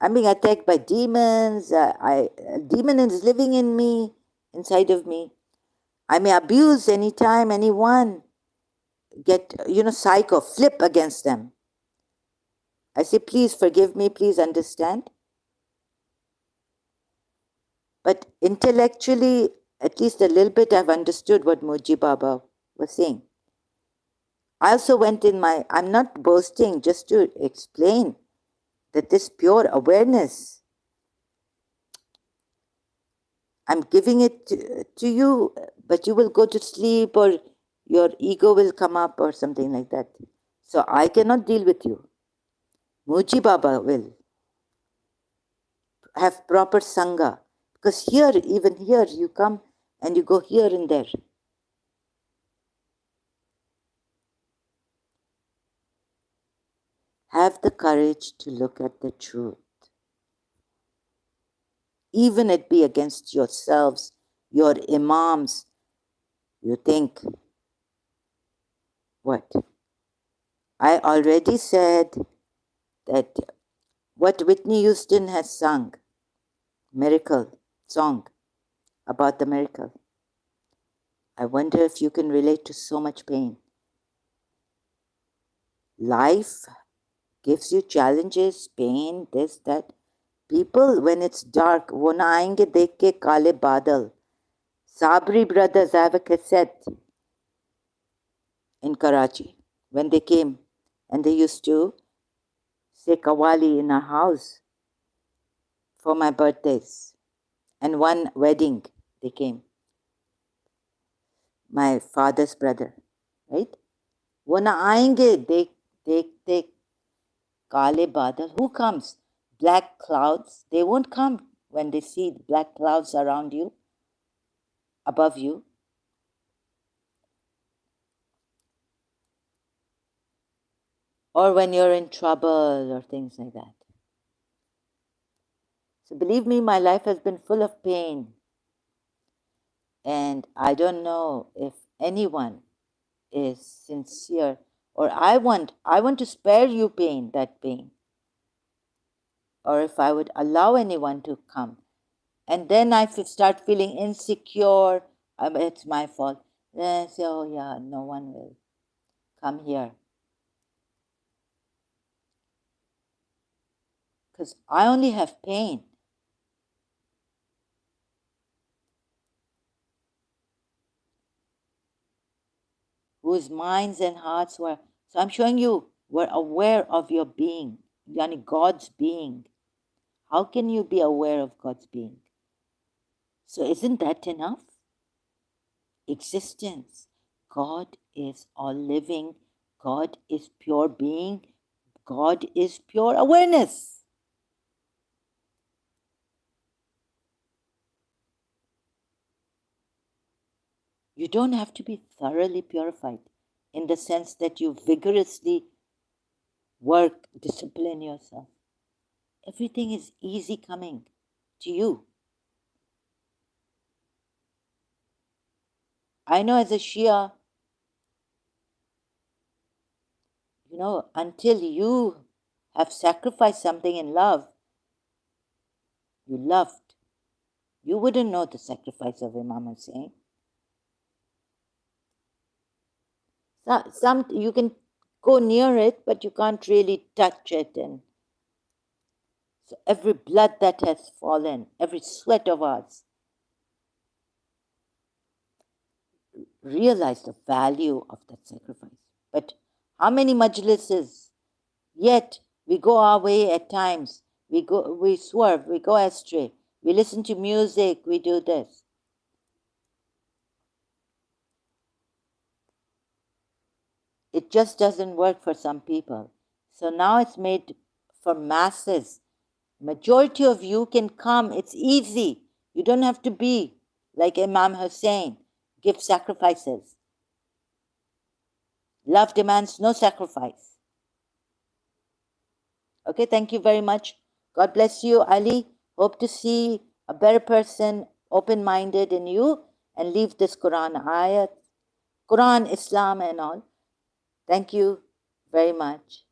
I'm being attacked by demons. A demon is living in me, inside of me. I may abuse anytime, anyone. Get, psycho, flip against them. I say, please forgive me, please understand. But intellectually, at least a little bit, I've understood what Muji Baba was saying. I also went I'm not boasting, just to explain that this pure awareness, I'm giving it to you, but you will go to sleep or your ego will come up or something like that. So I cannot deal with you. Muji Baba will have proper Sangha. Because even here, you come and you go here and there. Have the courage to look at the truth. Even it be against yourselves, your imams. You think, what? I already said that what Whitney Houston has sung, miracle song about the miracle. I wonder if you can relate to so much pain. Life gives you challenges, pain, this, that. People, when it's dark, wo na aayenge dekh ke kale badal. Sabri brothers, I have a cassette in Karachi when they came, and they used to say Qawwali in our house for my birthdays. And one wedding, they came. My father's brother, right? वो ना आएंगे देख Kale badal, who comes? Black clouds, they won't come when they see black clouds around you, above you. Or when you're in trouble or things like that. So believe me, my life has been full of pain. And I don't know if anyone is sincere, or I want to spare you pain, that pain. Or if I would allow anyone to come. And then I start feeling insecure, it's my fault. Then I say, oh yeah, no one will come here. Because I only have pain. Whose minds and hearts were, so I'm showing you, were aware of your being, yani God's being. How can you be aware of God's being? So isn't that enough? Existence. God is all living. God is pure being. God is pure awareness. You don't have to be thoroughly purified in the sense that you vigorously work, discipline yourself. Everything is easy coming to you. I know as a Shia, until you have sacrificed something in love, you loved, you wouldn't know the sacrifice of Imam Hussein. Some you can go near it, but you can't really touch it. And so every blood that has fallen, every sweat of ours, realize the value of that sacrifice. But how many majlises? Yet we go our way at times. We swerve, we go astray. We listen to music, we do this. It just doesn't work for some people. So now it's made for masses. Majority of you can come. It's easy. You don't have to be like Imam Hussein. Give sacrifices. Love demands no sacrifice. Okay, thank you very much. God bless you, Ali. Hope to see a better person, open-minded in you, and leave this Quran ayat, Quran, Islam and all. Thank you very much.